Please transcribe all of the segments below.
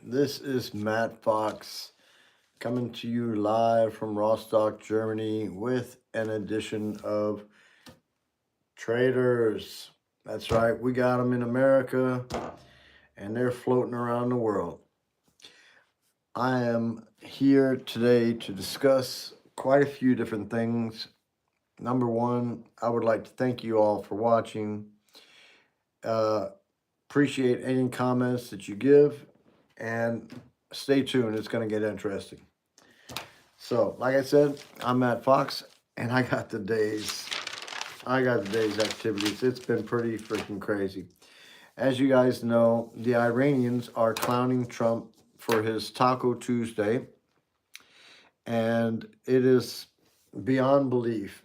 This is Matt Fox coming to you live from Rostock, Germany with an edition of Traitors. That's right, we got them in America and they're floating around the world. I am here today to discuss quite a few different things. Number one, I would like to thank you all for watching. Appreciate any comments that you give, and stay tuned, it's going to get interesting. So, like I said, I'm Matt Fox, and I got the day's activities. It's been pretty freaking crazy. As you guys know, the Iranians are clowning Trump for his Taco Tuesday, and it is beyond belief.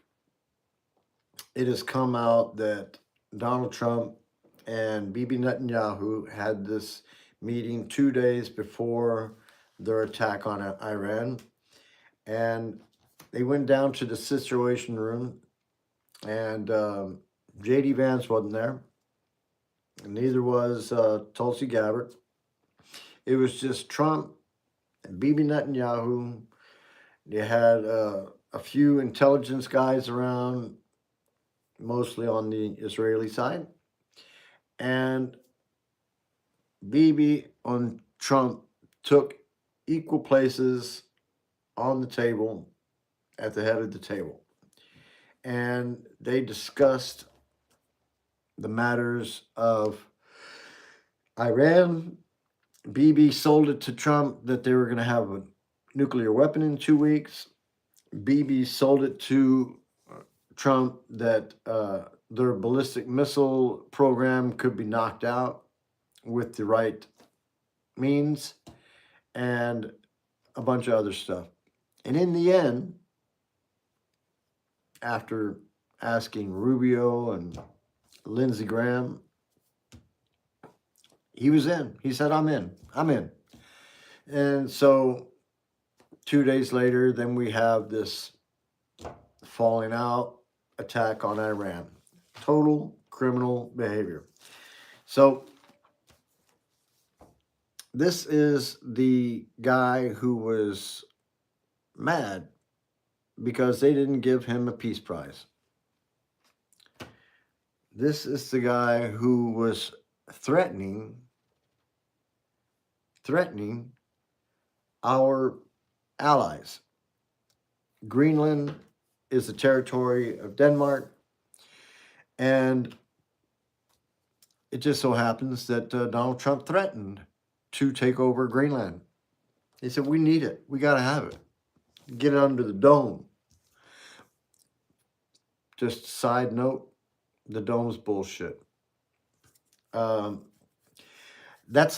It has come out that Donald Trump and BiBi Netanyahu had this meeting 2 days before their attack on Iran, and they went down to the Situation Room, and J.D. Vance wasn't there, and neither was Tulsi Gabbard. It was just Trump and BiBi Netanyahu. They had a few intelligence guys around, mostly on the Israeli side, and BiBi on Trump took equal places on the table, at the head of the table. And they discussed the matters of Iran. BiBi sold it to Trump that they were going to have a nuclear weapon in 2 weeks. BiBi sold it to Trump that their ballistic missile program could be knocked out with the right means, and a bunch of other stuff. And in the end, after asking Rubio and Lindsey Graham, he was in. He said, I'm in. And so 2 days later, then we have this falling out attack on Iran. Total criminal behavior. So this is the guy who was mad because they didn't give him a peace prize. This is the guy who was threatening our allies. Greenland is the territory of Denmark, and it just so happens that Donald Trump threatened to take over Greenland. He said, we need it. We got to have it. Get it under the dome. Just side note, the dome's bullshit. That's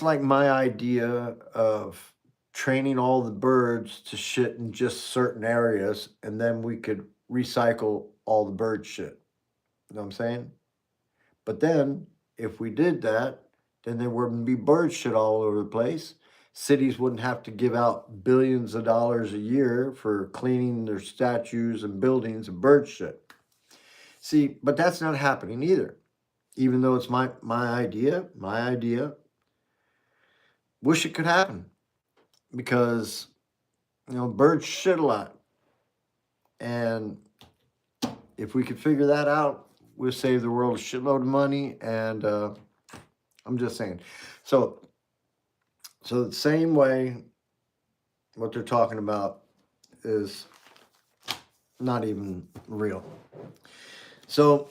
like my idea of training all the birds to shit in just certain areas, and then we could recycle all the bird shit. You know what I'm saying? But then, if we did that, then there wouldn't be bird shit all over the place. Cities wouldn't have to give out billions of dollars a year for cleaning their statues and buildings of bird shit. See, but that's not happening either. Even though it's my idea, wish it could happen. Because, birds shit a lot. And if we could figure that out, we'll save the world a shitload of money. And I'm just saying. So the same way, what they're talking about is not even real. So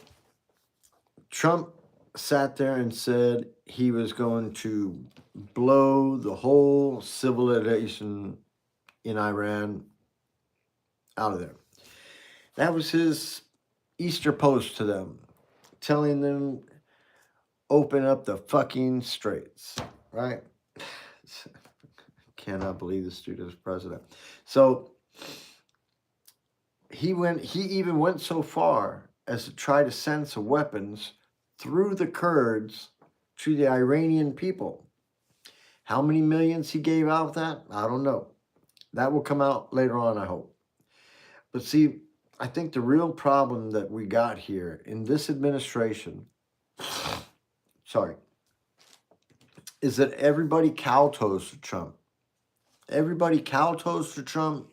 Trump sat there and said he was going to blow the whole civilization in Iran out of there. That was his Easter post to them, telling them, open up the fucking straits, right? Cannot believe this dude is president. So he even went so far as to try to send some weapons through the Kurds to the Iranian people. How many millions he gave out of that? I don't know. That will come out later on, I hope. But see, I think the real problem that we got here in this administration, is that everybody kowtows to Trump. Everybody kowtows to Trump,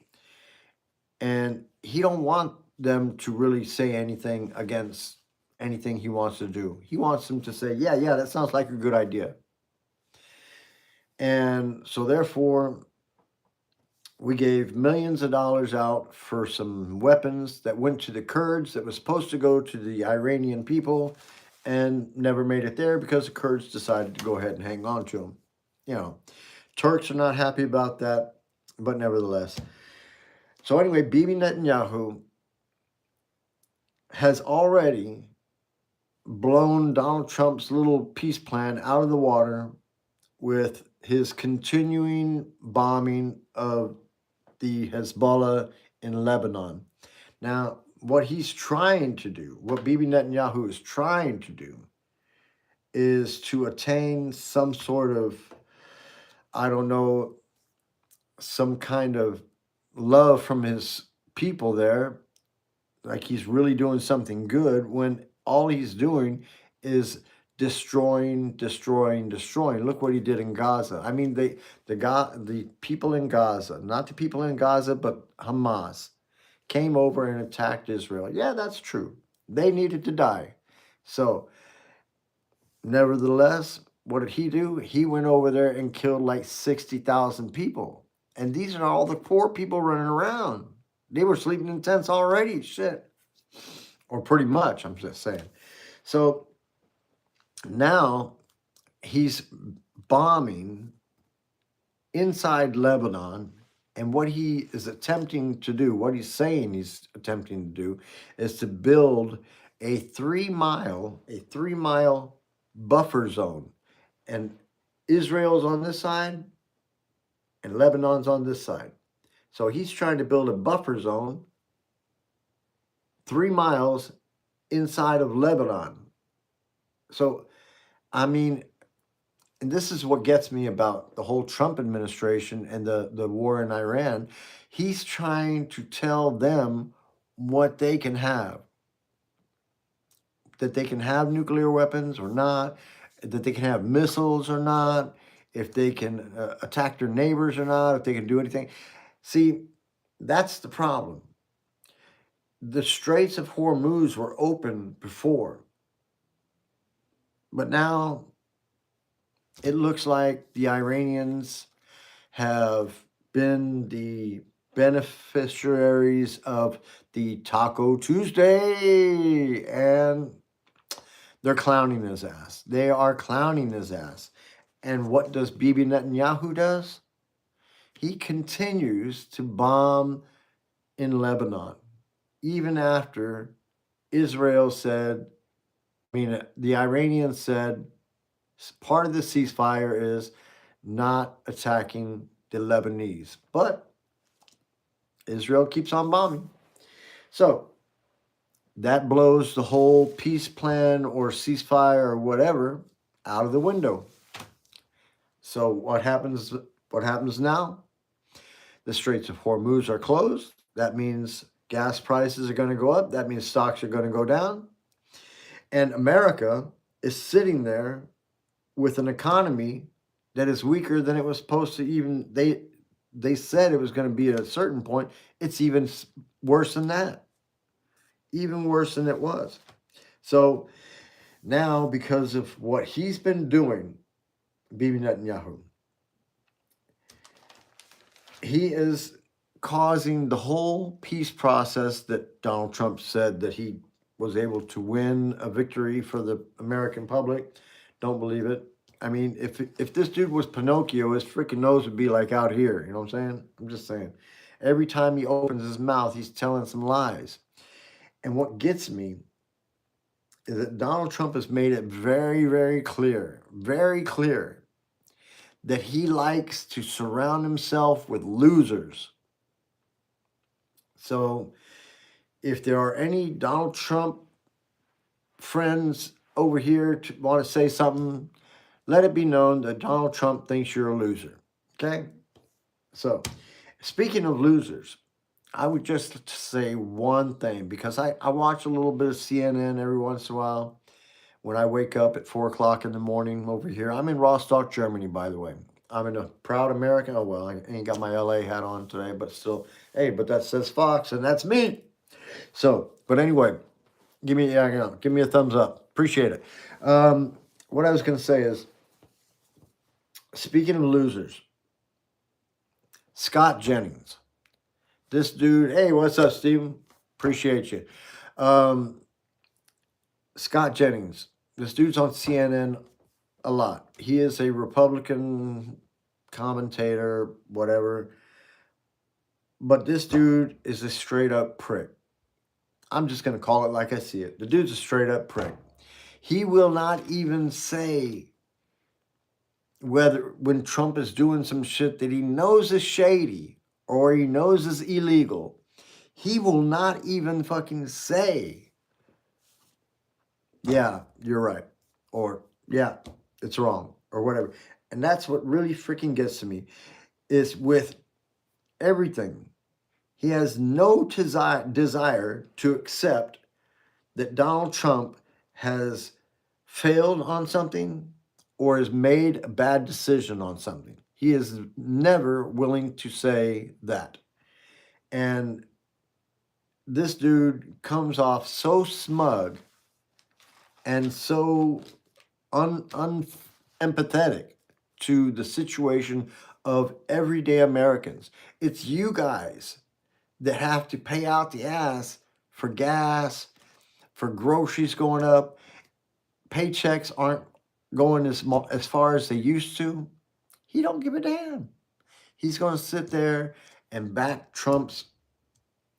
and he don't want them to really say anything against anything he wants to do. He wants them to say, yeah, that sounds like a good idea. And so therefore, we gave millions of dollars out for some weapons that went to the Kurds that was supposed to go to the Iranian people and never made it there because the Kurds decided to go ahead and hang on to them. You know, Turks are not happy about that, but nevertheless. So anyway, BiBi Netanyahu has already blown Donald Trump's little peace plan out of the water with his continuing bombing of the Hezbollah in Lebanon. Now, what he's trying to do, what BiBi Netanyahu is trying to do, is to attain some sort of, I don't know, some kind of love from his people there, like he's really doing something good, when all he's doing is destroying. Look what he did in Gaza. I mean, the people in Gaza, not the people in Gaza, but Hamas, came over and attacked Israel. Yeah, that's true. They needed to die. So, nevertheless, what did he do? He went over there and killed like 60,000 people. And these are all the poor people running around. They were sleeping in tents already, shit. Or pretty much, I'm just saying. So now he's bombing inside Lebanon. And what he is attempting to do, what he's saying he's attempting to do, is to build a 3 mile buffer zone. And Israel's on this side and Lebanon's on this side. So he's trying to build a buffer zone 3 miles inside of Lebanon. So, I mean, and this is what gets me about the whole Trump administration and the war in Iran. He's trying to tell them what they can have. That they can have nuclear weapons or not, that they can have missiles or not, if they can attack their neighbors or not, if they can do anything. See, that's the problem. The Straits of Hormuz were open before, but now it looks like the Iranians have been the beneficiaries of the Taco Tuesday, and they're clowning his ass. They are clowning his ass. And what does BiBi Netanyahu does? He continues to bomb in Lebanon, even after Israel said, the Iranians said, part of the ceasefire is not attacking the Lebanese. But Israel keeps on bombing. So that blows the whole peace plan or ceasefire or whatever out of the window. So what happens now? The Straits of Hormuz are closed. That means gas prices are going to go up. That means stocks are going to go down. And America is sitting there with an economy that is weaker than it was supposed to even, they said it was going to be at a certain point. It's even worse than that. Even worse than it was. So now, because of what he's been doing, BiBi Netanyahu, he is causing the whole peace process that Donald Trump said that he was able to win a victory for the American public. Don't believe it. I mean, if this dude was Pinocchio, his freaking nose would be like out here. You know what I'm saying? I'm just saying. Every time he opens his mouth, he's telling some lies. And what gets me is that Donald Trump has made it very, very clear, that he likes to surround himself with losers. So if there are any Donald Trump friends over here to want to say something, let it be known that Donald Trump thinks you're a loser. Okay? So, speaking of losers, I would just say one thing, because I watch a little bit of CNN every once in a while when I wake up at 4 o'clock in the morning over here. I'm in Rostock, Germany, by the way. I'm in a proud American. Oh, well, I ain't got my LA hat on today, but still, hey, but that says Fox, and that's me. So, but anyway, give me a thumbs up. Appreciate it. What I was going to say is, speaking of losers, Scott Jennings, this dude. Hey, what's up, Steven? Appreciate you. Scott Jennings, this dude's on CNN a lot. He is a Republican commentator, whatever. But this dude is a straight up prick. I'm just going to call it like I see it. The dude's a straight up prick. He will not even say whether when Trump is doing some shit that he knows is shady or he knows is illegal, he will not even fucking say, yeah, you're right. Or, yeah, it's wrong. Or whatever. And that's what really freaking gets to me. Is with everything. He has no desire to accept that Donald Trump has failed on something or has made a bad decision on something. He is never willing to say that. And this dude comes off so smug and so unempathetic to the situation of everyday Americans. It's you guys that have to pay out the ass for gas, for groceries going up. Paychecks aren't going as far as they used to. He don't give a damn. He's going to sit there and back Trump's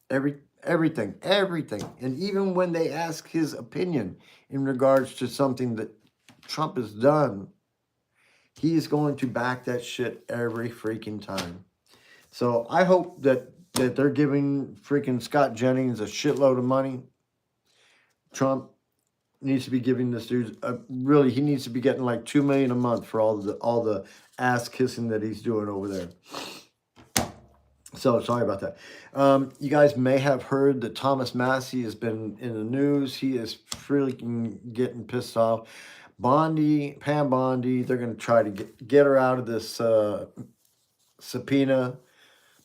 everything. And even when they ask his opinion in regards to something that Trump has done, he is going to back that shit every freaking time. So I hope that they're giving freaking Scott Jennings a shitload of money. Trump needs to be giving this dude really, he needs to be getting like $2 million a month for all the ass kissing that he's doing over there. So sorry about that. You guys may have heard that Thomas Massey has been in the news. He is freaking getting pissed off. Pam Bondi, they're going to try to get her out of this subpoena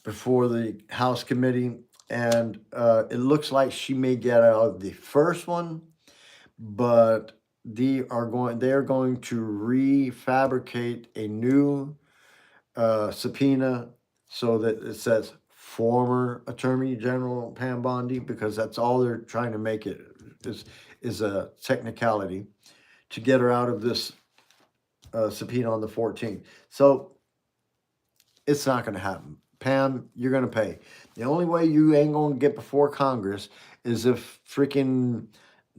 before the House committee, and it looks like she may get out of the first one, but they are going to refabricate a new subpoena so that it says former Attorney General Pam Bondi, because that's all they're trying to make it is a technicality to get her out of this subpoena on the 14th. So it's not going to happen. Pam, you're going to pay. The only way you ain't going to get before Congress is if freaking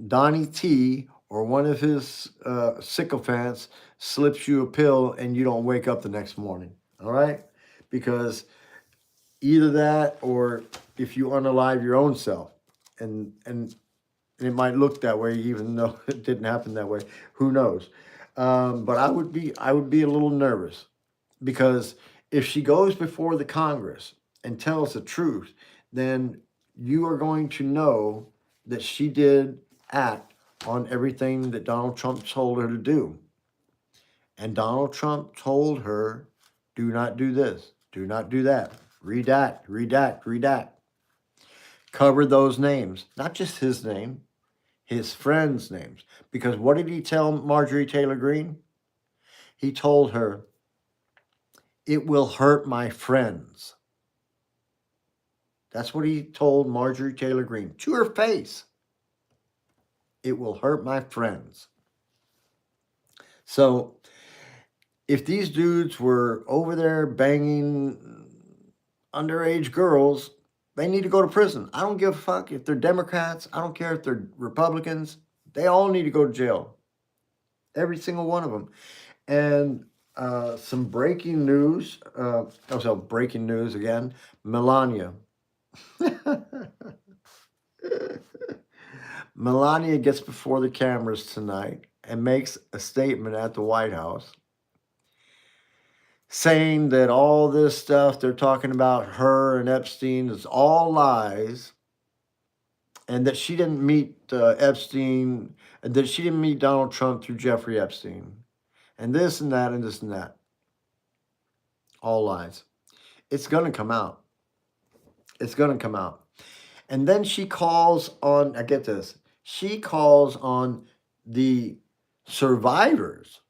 Donnie T or one of his sycophants slips you a pill and you don't wake up the next morning. All right? Because either that or if you unalive your own self. And it might look that way even though it didn't happen that way. Who knows? But I would be a little nervous, because if she goes before the Congress and tells the truth, then you are going to know that she did act on everything that Donald Trump told her to do. And Donald Trump told her, do not do this, do not do that, redact. Cover those names, not just his name, his friends' names. Because what did he tell Marjorie Taylor Greene? He told her, it will hurt my friends. That's what he told Marjorie Taylor Greene to her face. It will hurt my friends. So if these dudes were over there banging underage girls, they need to go to prison. I don't give a fuck if they're Democrats. I don't care if they're Republicans. They all need to go to jail. Every single one of them. And some breaking news. Breaking news again. Melania. Melania gets before the cameras tonight and makes a statement at the White House saying that all this stuff they're talking about her and Epstein is all lies. and that she didn't meet Epstein, and that she didn't meet Donald Trump through Jeffrey Epstein, and this and that and this and that. All lies. It's going to come out. It's going to come out. And then she calls on, I get this, she calls on the survivors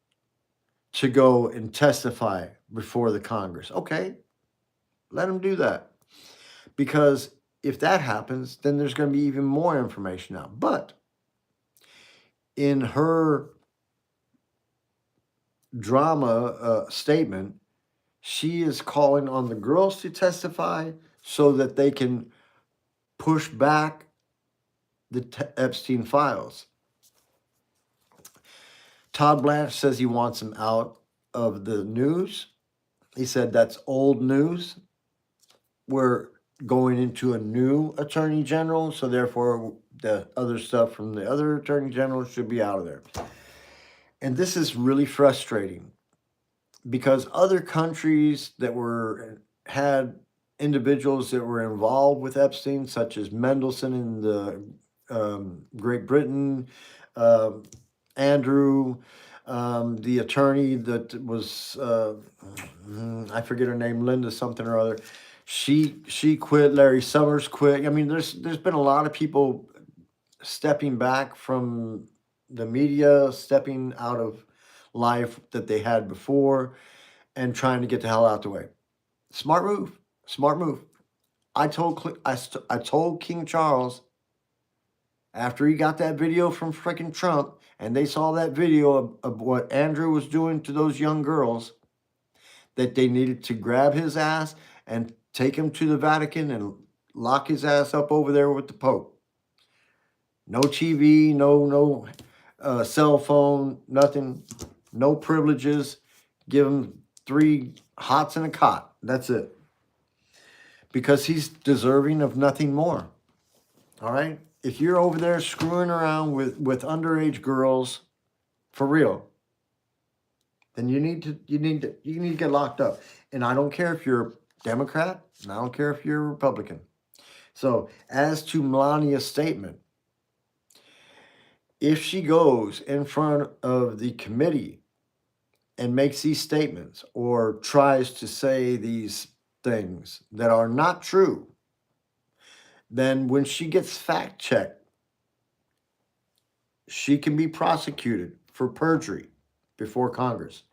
to go and testify before the Congress. Okay, let them do that. Because if that happens, then there's going to be even more information out. But in her drama statement, she is calling on the girls to testify so that they can push back the Epstein files. Todd Blanche says he wants him out of the news. He said that's old news. We're going into a new attorney general, so therefore the other stuff from the other attorney general should be out of there. And this is really frustrating because other countries that had individuals that were involved with Epstein, such as Mendelsohn in the Great Britain, Andrew, the attorney that was I forget her name, Linda something or other. She quit. Larry Summers quit. I mean, there's been a lot of people stepping back from the media, stepping out of life that they had before, and trying to get the hell out the way. Smart move. Smart move. I told King Charles after he got that video from freaking Trump, and they saw that video of what Andrew was doing to those young girls, that they needed to grab his ass and take him to the Vatican and lock his ass up over there with the Pope. No TV, no cell phone, nothing, no privileges. Give him 3 hots and a cot. That's it. Because he's deserving of nothing more. All right? If you're over there screwing around with underage girls, for real, then you need to get locked up. And I don't care if you're a Democrat, and I don't care if you're a Republican. So, as to Melania's statement, if she goes in front of the committee and makes these statements or tries to say these things that are not true, then when she gets fact checked, she can be prosecuted for perjury before Congress.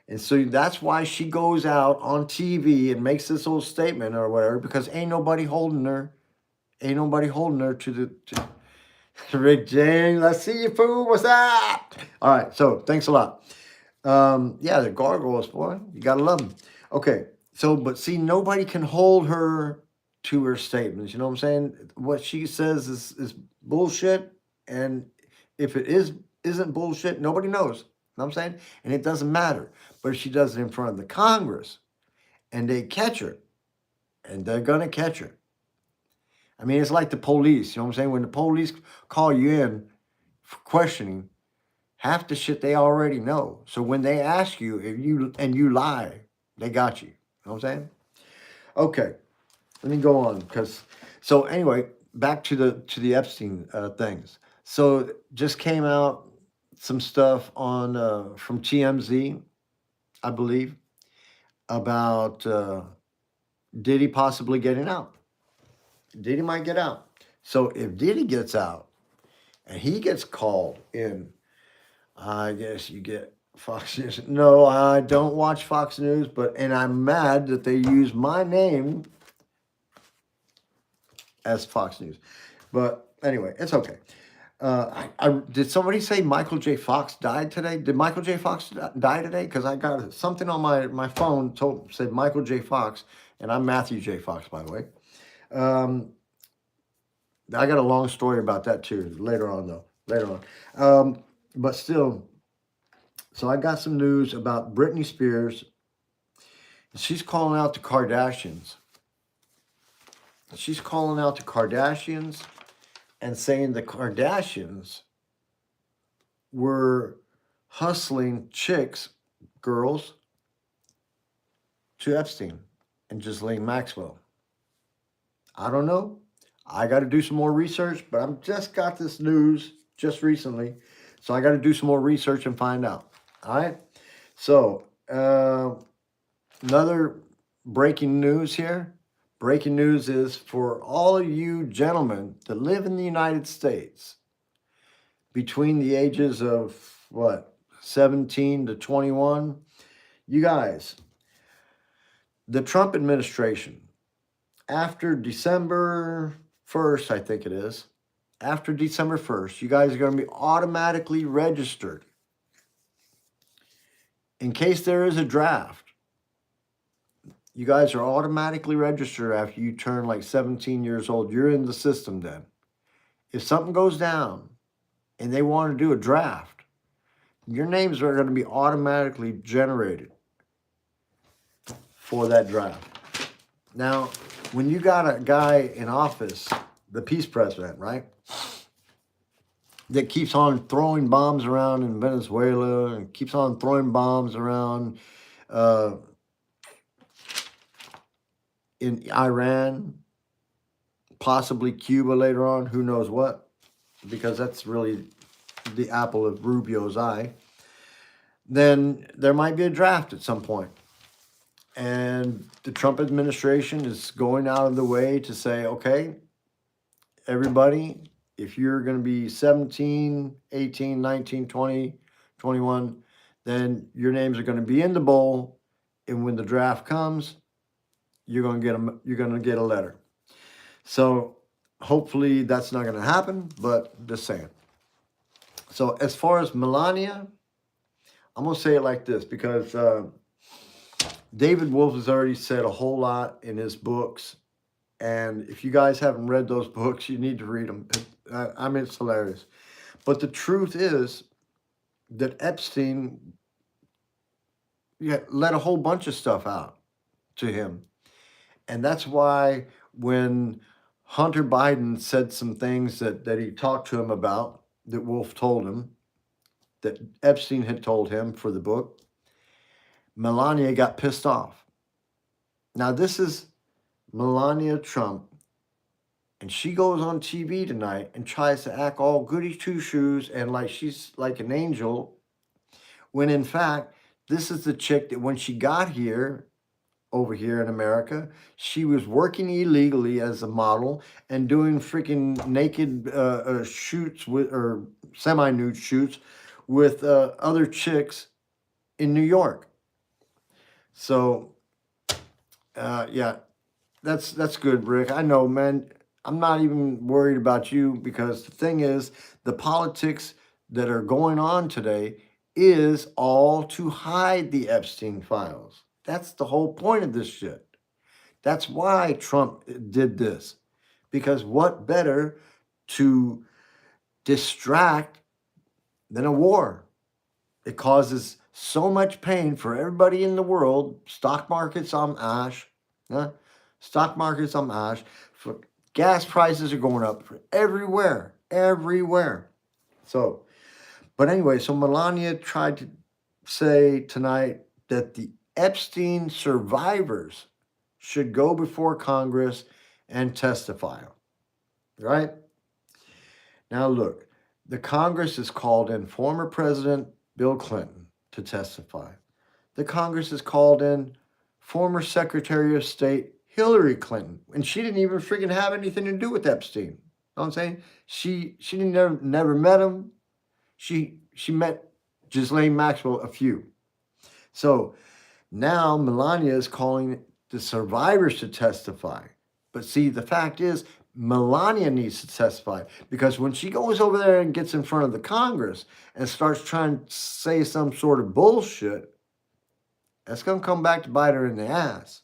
And so that's why she goes out on TV and makes this whole statement or whatever, because ain't nobody holding her. Ain't nobody holding her to Rick James. I see you, fool. What's up? All right. So thanks a lot. Yeah, the gargoyles, boy. You got to love them. Okay. So, but see, nobody can hold her to her statements. You know what I'm saying? What she says is bullshit. And if it isn't bullshit, nobody knows. You know what I'm saying? And it doesn't matter. But if she does it in front of the Congress and they catch her, and they're going to catch her. I mean, it's like the police. You know what I'm saying? When the police call you in for questioning, half the shit they already know. So when they ask you if you lie, they got you. You know what I'm saying? Okay, let me go on so anyway, back to the Epstein things. So just came out some stuff on from TMZ, I believe, about Diddy possibly getting out. Diddy might get out. So if Diddy gets out and he gets called in, I guess you get Fox News. No, I don't watch Fox News, and I'm mad that they use my name as Fox News. But anyway, it's okay. Did somebody say Michael J. Fox died today? Did Michael J. Fox die today? Because I got something on my phone said Michael J. Fox, and I'm Matthew J. Fox, by the way. I got a long story about that too later on, though. Later on. But still, so I got some news about Britney Spears. She's calling out the Kardashians. She's calling out the Kardashians and saying the Kardashians were hustling girls, to Epstein and Ghislaine Maxwell. I don't know. I got to do some more research, but I'm just got this news just recently, so I got to do some more research and find out. All right. So another breaking news here. Breaking news is for all of you gentlemen that live in the United States between the ages of what, 17 to 21. You guys, the Trump administration, after December 1st, I think it is, after December 1st, you guys are going to be automatically registered. In case there is a draft, you guys are automatically registered after you turn like 17 years old. You're in the system then. If something goes down and they want to do a draft, your names are going to be automatically generated for that draft. Now, when you got a guy in office, the peace president, right, that keeps on throwing bombs around in Venezuela and keeps on throwing bombs around in Iran, possibly Cuba later on, who knows what, because that's really the apple of Rubio's eye, then there might be a draft at some point. And the Trump administration is going out of the way to say, okay, everybody, if you're going to be 17, 18, 19, 20, 21, then your names are going to be in the bowl. And when the draft comes, you're going to get a letter. So hopefully that's not going to happen, but just saying. So as far as Melania, I'm going to say it like this because David Wolf has already said a whole lot in his books. And if you guys haven't read those books, you need to read them. I mean, it's hilarious. But the truth is that Epstein let a whole bunch of stuff out to him. And that's why when Hunter Biden said some things that he talked to him about, that Wolf told him, that Epstein had told him for the book, Melania got pissed off. Now, this is Melania Trump, and she goes on TV tonight and tries to act all goody two-shoes and like she's like an angel, when in fact, this is the chick that when she got here, over here in America, she was working illegally as a model and doing freaking naked shoots with, or semi-nude shoots with other chicks in New York. So, yeah, that's good, Rick. I know, man. I'm not even worried about you because the thing is, the politics that are going on today is all to hide the Epstein files. That's the whole point of this shit. That's why Trump did this. Because what better to distract than a war? It causes so much pain for everybody in the world. Stock markets on ash. Huh? Stock markets on ash. For gas prices are going up everywhere. Everywhere. So, but anyway, so Melania tried to say tonight that the Epstein survivors should go before Congress and testify. Right? Now look, the Congress has called in former President Bill Clinton to testify. The Congress has called in former Secretary of State Hillary Clinton, and she didn't even freaking have anything to do with Epstein. You know what I'm saying? She never met him. She met Ghislaine Maxwell a few. So now Melania is calling the survivors to testify. But see, the fact is, Melania needs to testify because when she goes over there and gets in front of the Congress and starts trying to say some sort of bullshit, that's going to come back to bite her in the ass.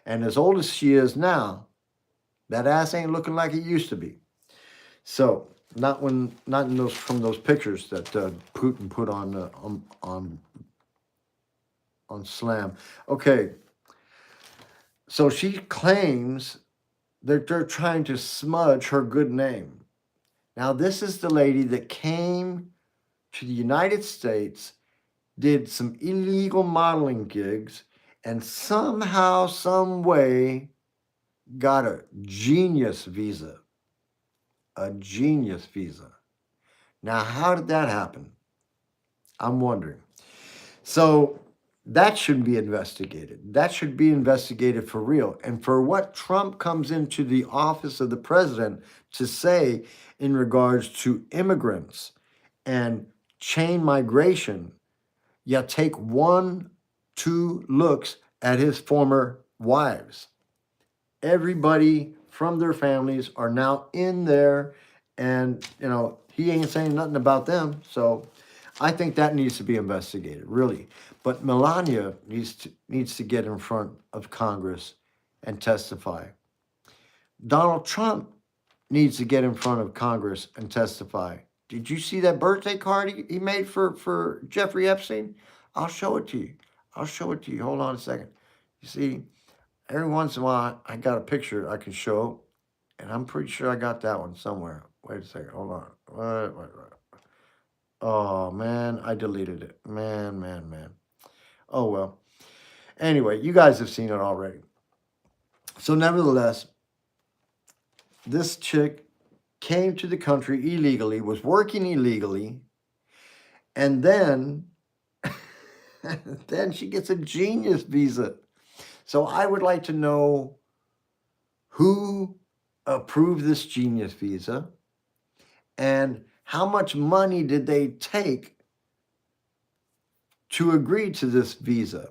And as old as she is now, that ass ain't looking like it used to be. So not in those from those pictures that Putin put on Slam. Okay. So she claims that they're trying to smudge her good name. Now, this is the lady that came to the United States, did some illegal modeling gigs, and somehow, some way got a genius visa. A genius visa. Now, how did that happen? I'm wondering. So that should be investigated. That should be investigated for real. And for what Trump comes into the office of the president to say in regards to immigrants and chain migration, you take 1, 2 looks at his former wives. Everybody from their families are now in there, and he ain't saying nothing about them. So I think that needs to be investigated, really. But Melania needs to get in front of Congress and testify. Donald Trump needs to get in front of Congress and testify. Did you see that birthday card he made for Jeffrey Epstein? I'll show it to you. I'll show it to you. Hold on a second. You see, every once in a while, I got a picture I can show, and I'm pretty sure I got that one somewhere. Wait a second. Hold on. Wait. Oh, man, I deleted it. Man. Oh, well. Anyway, you guys have seen it already. So, nevertheless, this chick came to the country illegally, was working illegally, and then she gets a genius visa. So I would like to know who approved this genius visa and how much money did they take to agree to this visa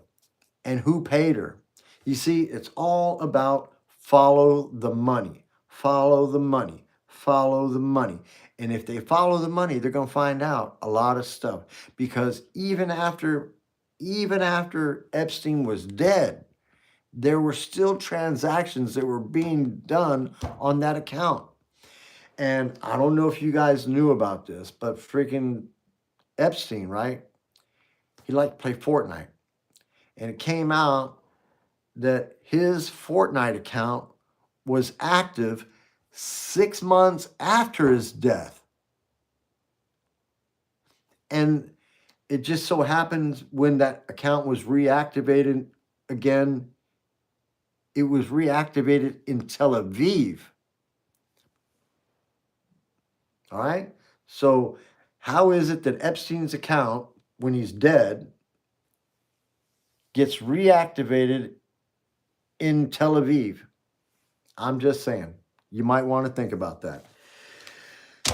and who paid her. You see, it's all about follow the money, follow the money, follow the money. And if they follow the money, they're going to find out a lot of stuff, because even after Epstein was dead, there were still transactions that were being done on that account. And I don't know if you guys knew about this, but freaking Epstein, right? He liked to play Fortnite. And it came out that his Fortnite account was active 6 months after his death. And it just so happens when that account was reactivated again, it was reactivated in Tel Aviv. All right? So how is it that Epstein's account, when he's dead, gets reactivated in Tel Aviv? I'm just saying. You might want to think about that.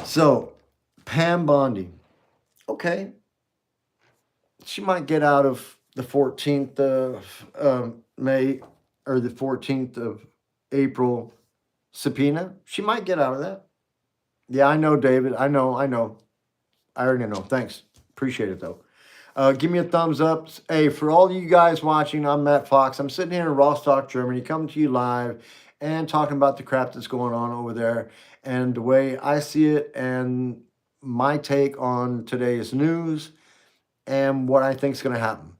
So, Pam Bondi. Okay. She might get out of the 14th of May or the 14th of April subpoena. She might get out of that. Yeah, I know, David. I know. I already know. Thanks. Appreciate it, though. Give me a thumbs up. Hey, for all you guys watching, I'm Matt Fox. I'm sitting here in Rostock, Germany, coming to you live and talking about the crap that's going on over there and the way I see it and my take on today's news and what I think is going to happen.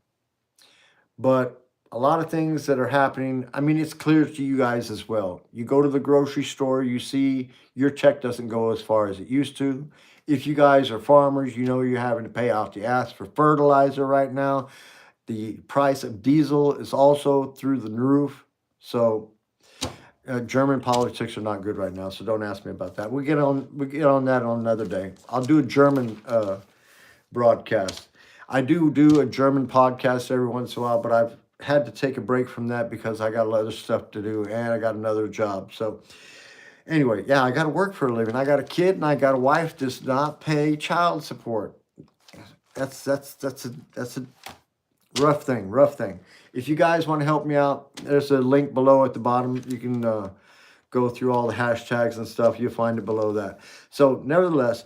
But a lot of things that are happening, I mean, it's clear to you guys as well. You go to the grocery store, you see your check doesn't go as far as it used to. If you guys are farmers, you know you're having to pay out the ass for fertilizer right now. The price of diesel is also through the roof. So German politics are not good right now, so don't ask me about that. We get on that on another day. I'll do a German broadcast. I do a German podcast every once in a while, but I've had to take a break from that because I got other stuff to do and I got another job. So anyway, yeah, I got to work for a living. I got a kid and I got a wife that does not pay child support. That's a rough thing. If you guys want to help me out, there's a link below at the bottom. You can go through all the hashtags and stuff. You'll find it below that. So nevertheless,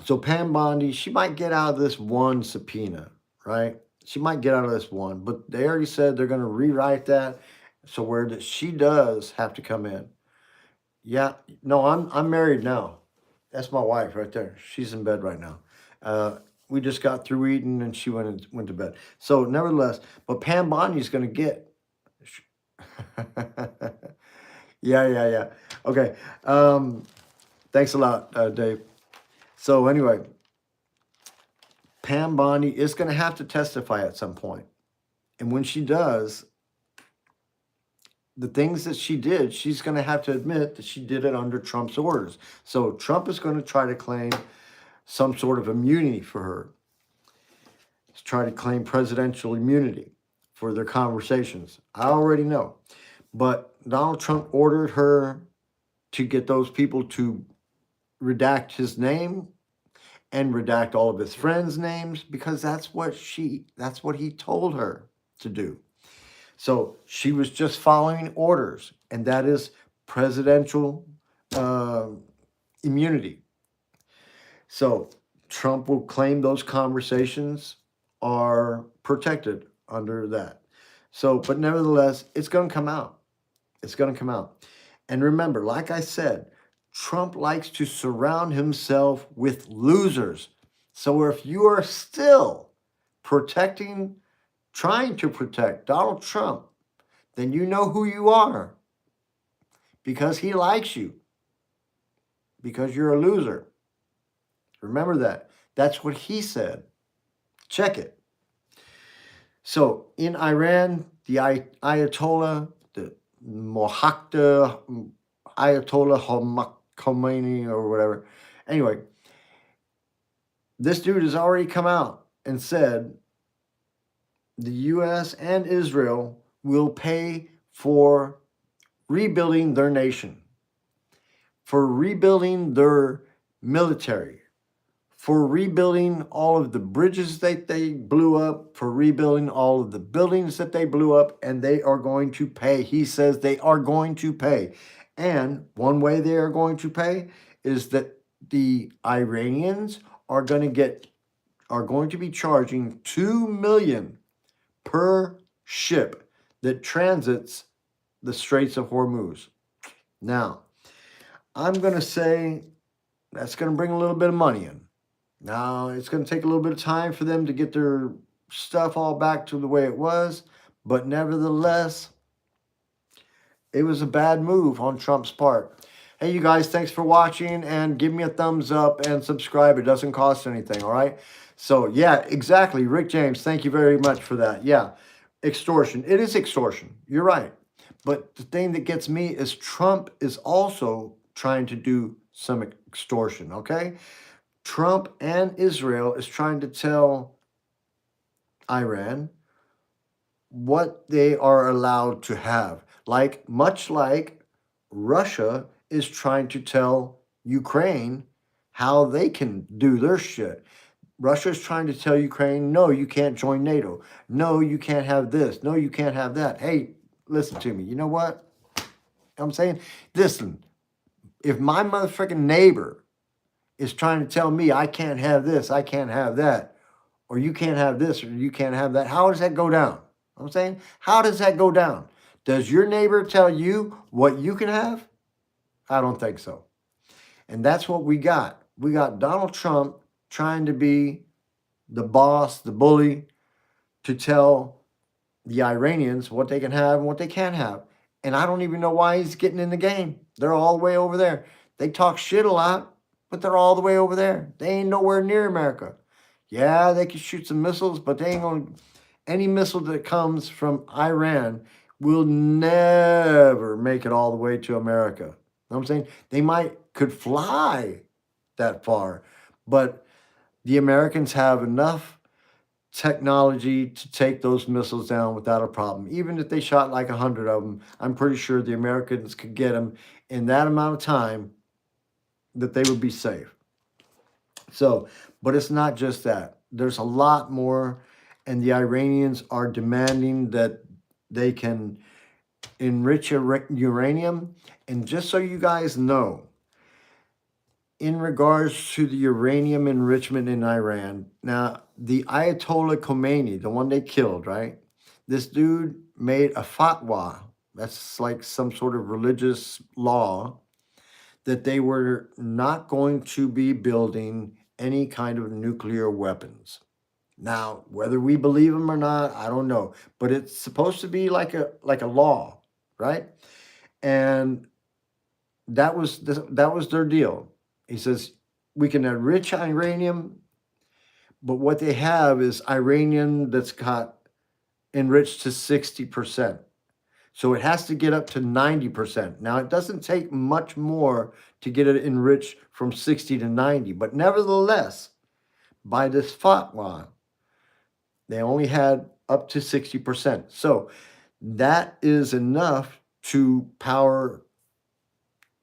so Pam Bondi, she might get out of this one subpoena, right? She might get out of this one, but they already said they're going to rewrite that. So where she does have to come in. Yeah, no, I'm married now. That's my wife right there. She's in bed right now. We just got through eating and she went to bed. So nevertheless, but Pam Bondi's going to get. Yeah. Okay. Thanks a lot, Dave. So anyway, Pam Bondi is going to have to testify at some point. And when she does, the things that she did, she's going to have to admit that she did it under Trump's orders. So Trump is going to try to claim some sort of immunity for her. He's trying to claim presidential immunity for their conversations. I already know. But Donald Trump ordered her to get those people to redact his name and redact all of his friends' names, because that's what he told her to do. So she was just following orders, and that is presidential immunity. So Trump will claim those conversations are protected under that. So, but nevertheless, it's going to come out. It's going to come out. And remember, like I said, Trump likes to surround himself with losers. So if you are still trying to protect Donald Trump, then you know who you are, because he likes you, because you're a loser. Remember that. That's what he said. Check it. So in Iran, the Ayatollah, the Mohammad Ayatollah Khomeini or whatever. Anyway, this dude has already come out and said the U.S. and Israel will pay for rebuilding their nation, for rebuilding their military, for rebuilding all of the bridges that they blew up, for rebuilding all of the buildings that they blew up, and they are going to pay. He says they are going to pay. And one way they are going to pay is that the Iranians are going to be charging $2 million per ship that transits the Straits of Hormuz. Now, I'm going to say that's going to bring a little bit of money in. Now, it's going to take a little bit of time for them to get their stuff all back to the way it was, but nevertheless, it was a bad move on Trump's part. Hey, you guys, thanks for watching, and give me a thumbs up and subscribe. It doesn't cost anything, all right? So, yeah, exactly. Rick James, thank you very much for that. Yeah, extortion. It is extortion. You're right. But the thing that gets me is Trump is also trying to do some extortion, okay? Trump and Israel is trying to tell Iran what they are allowed to have. Much like Russia is trying to tell Ukraine how they can do their shit. Russia is trying to tell Ukraine, no, you can't join NATO. No, you can't have this. No, you can't have that. Hey, listen to me. You know what I'm saying? Listen, if my motherfucking neighbor is trying to tell me I can't have this, I can't have that, or you can't have this, or you can't have that, how does that go down? I'm saying, how does that go down? Does your neighbor tell you what you can have? I don't think so. And that's what we got. We got Donald Trump trying to be the boss, the bully, to tell the Iranians what they can have and what they can't have. And I don't even know why he's getting in the game. They're all the way over there. They talk shit a lot, but they're all the way over there. They ain't nowhere near America. Yeah, they can shoot some missiles, but they ain't going to. Any missile that comes from Iran will never make it all the way to America. You know what I'm saying? They could fly that far, but the Americans have enough technology to take those missiles down without a problem. Even if they shot like 100 of them, I'm pretty sure the Americans could get them in that amount of time that they would be safe. So, but it's not just that. There's a lot more, and the Iranians are demanding that they can enrich uranium. And just so you guys know, in regards to the uranium enrichment in Iran, now the Ayatollah Khomeini, the one they killed, right? This dude made a fatwa. That's like some sort of religious law that they were not going to be building any kind of nuclear weapons. Now, whether we believe him or not, I don't know. But it's supposed to be like a law, right? And that was their deal. He says, we can enrich uranium, but what they have is uranium that's got enriched to 60%. So it has to get up to 90%. Now, it doesn't take much more to get it enriched from 60 to 90, but nevertheless, by this fatwa, they only had up to 60%. So that is enough to power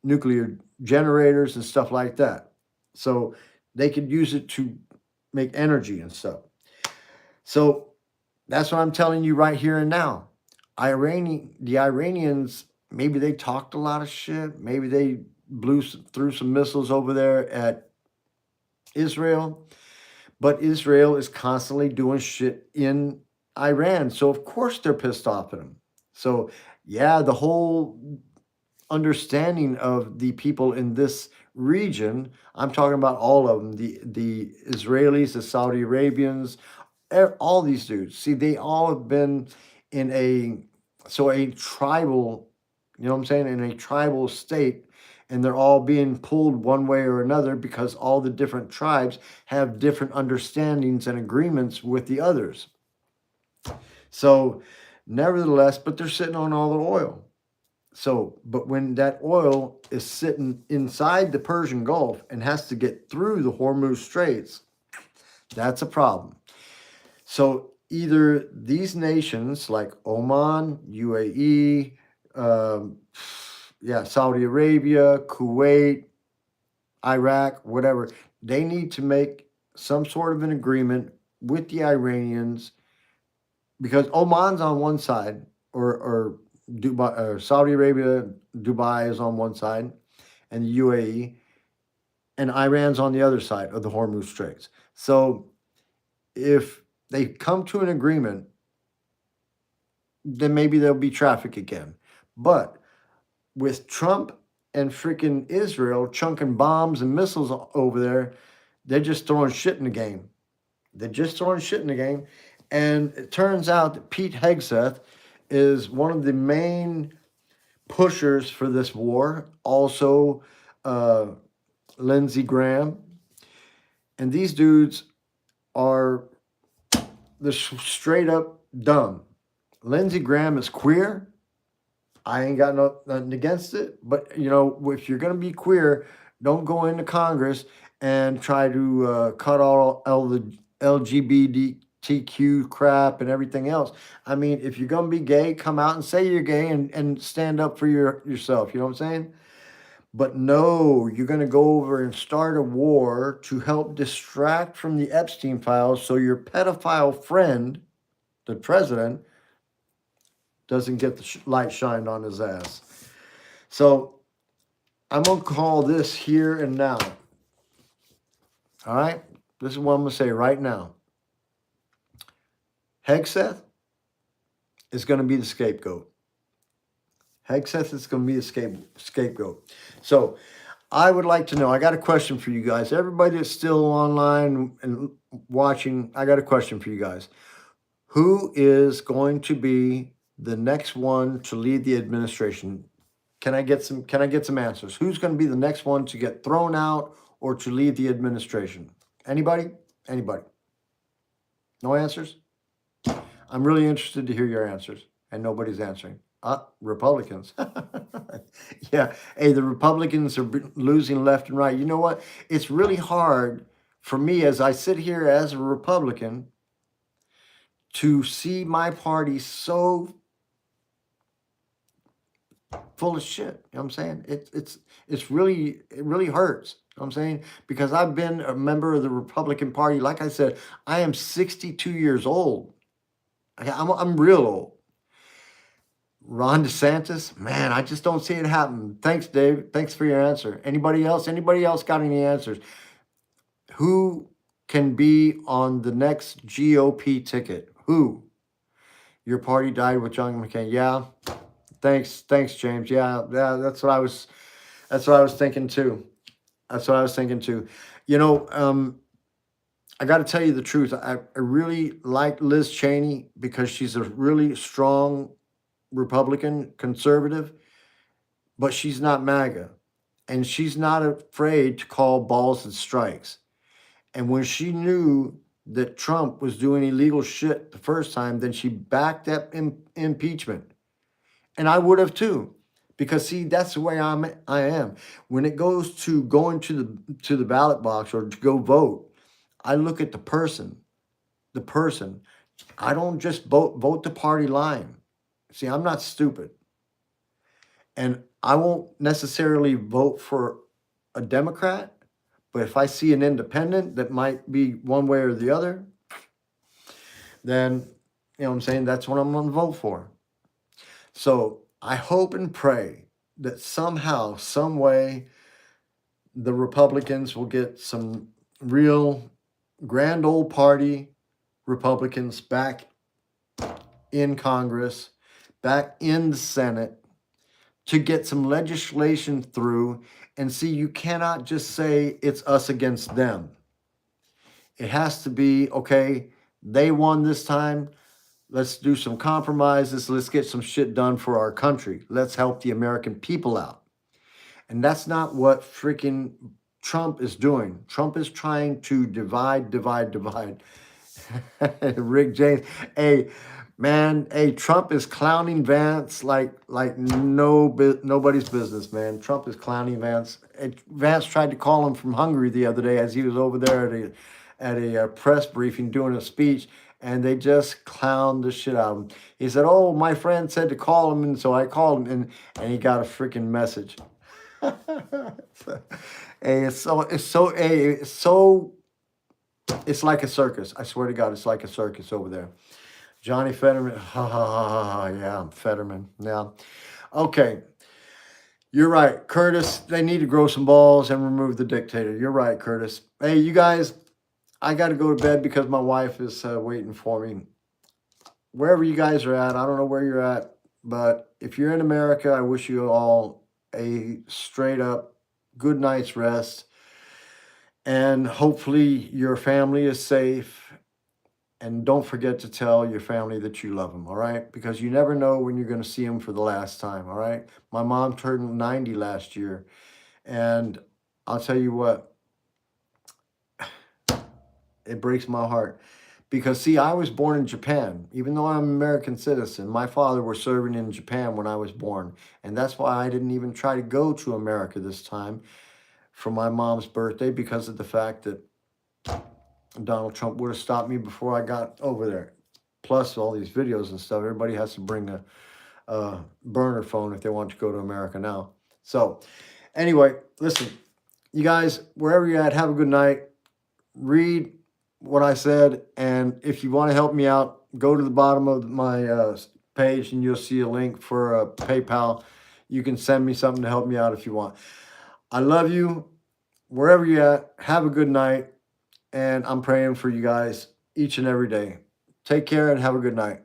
nuclear generators and stuff like that. So they could use it to make energy and stuff. So that's what I'm telling you right here and now. The Iranians, maybe they talked a lot of shit. Maybe they threw some missiles over there at Israel. But Israel is constantly doing shit in Iran. So, of course, they're pissed off at them. So, yeah, the whole understanding of the people in this region, I'm talking about all of them, the Israelis, the Saudi Arabians, all these dudes. See, they all have been in a tribal, you know what I'm saying, in a tribal state, and they're all being pulled one way or another because all the different tribes have different understandings and agreements with the others. So, nevertheless, but they're sitting on all the oil. So, but when that oil is sitting inside the Persian Gulf and has to get through the Hormuz Straits, that's a problem. So either these nations like Oman, UAE, Saudi Arabia, Kuwait, Iraq, whatever, they need to make some sort of an agreement with the Iranians, because Oman's on one side, or Dubai, or Saudi Arabia, Dubai is on one side, and the UAE, and Iran's on the other side of the Hormuz Straits. So if they come to an agreement, then maybe there'll be traffic again. But with Trump and freaking Israel chunking bombs and missiles over there, they're just throwing shit in the game. They're just throwing shit in the game. And it turns out that Pete Hegseth is one of the main pushers for this war. Also, Lindsey Graham. And these dudes are straight up dumb. Lindsey Graham is queer. I ain't got nothing against it. But, you know, if you're going to be queer, don't go into Congress and try to cut all the LGBTQ crap and everything else. I mean, if you're going to be gay, come out and say you're gay and stand up for yourself. You know what I'm saying? But no, you're going to go over and start a war to help distract from the Epstein files so your pedophile friend, the president, doesn't get the light shined on his ass. So I'm going to call this here and now. All right? This is what I'm going to say right now. Hegseth is going to be the scapegoat. Hegseth is going to be the scapegoat. So I would like to know, I got a question for you guys. Everybody that's still online and watching, I got a question for you guys. Who is going to be the next one to lead the administration? Can I get some answers? Who's going to be the next one to get thrown out or to lead the administration? Anybody? Anybody? No answers? I'm really interested to hear your answers, and nobody's answering. Republicans. Yeah. Hey, the Republicans are losing left and right. You know what? It's really hard for me as I sit here as a Republican to see my party so full of shit. You know what I'm saying? It really hurts. You know what I'm saying? Because I've been a member of the Republican Party. Like I said, I am 62 years old. I'm real old. Ron DeSantis, man, I just don't see it happen. Thanks, Dave. Thanks for your answer. Anybody else? Anybody else got any answers? Who can be on the next GOP ticket? Who? Your party died with John McCain. Yeah. Thanks, James. Yeah, that's what I was thinking too. That's what I was thinking too. You know, I got to tell you the truth. I really like Liz Cheney because she's a really strong Republican conservative, but she's not MAGA, and she's not afraid to call balls and strikes. And when she knew that Trump was doing illegal shit the first time, then she backed up impeachment. And I would have too. Because see, that's the way I am. When it goes to going to the ballot box or to go vote, I look at the person. The person. I don't just vote the party line. See, I'm not stupid. And I won't necessarily vote for a Democrat, but if I see an independent that might be one way or the other, then, you know what I'm saying, that's what I'm going to vote for. So I hope and pray that somehow, some way, the Republicans will get some real grand old party Republicans back in Congress, back in the Senate, to get some legislation through. And see, you cannot just say it's us against them. It has to be, okay, they won this time. Let's do some compromises. Let's get some shit done for our country. Let's help the American people out. And that's not what freaking Trump is doing. Trump is trying to divide. Rick James, hey, man, hey, Trump is clowning Vance like nobody's business, man. Trump is clowning Vance. Vance tried to call him from Hungary the other day as he was over there at a press briefing doing a speech, and they just clowned the shit out of him. He said, "Oh, my friend said to call him," and so I called him, and he got a freaking message. Hey, it's like a circus. I swear to God, it's like a circus over there. Johnny Fetterman, ha ha ha ha, yeah, I'm Fetterman. Yeah, okay. You're right, Curtis. They need to grow some balls and remove the dictator. You're right, Curtis. Hey, you guys, I got to go to bed because my wife is waiting for me. Wherever you guys are at, I don't know where you're at, but if you're in America, I wish you all a straight up good night's rest. And hopefully your family is safe. And don't forget to tell your family that you love them, all right? Because you never know when you're going to see them for the last time, all right? My mom turned 90 last year. And I'll tell you what, it breaks my heart. Because, see, I was born in Japan. Even though I'm an American citizen, my father was serving in Japan when I was born. And that's why I didn't even try to go to America this time for my mom's birthday, because of the fact that Donald Trump would have stopped me before I got over there. Plus, all these videos and stuff. Everybody has to bring a burner phone if they want to go to America now. So, anyway, listen, you guys, wherever you're at, have a good night. Read what I said, and if you want to help me out, go to the bottom of my page and you'll see a link for PayPal. You can send me something to help me out if you want. I love you. Wherever you're at, have a good night, and I'm praying for you guys each and every day. Take care and have a good night.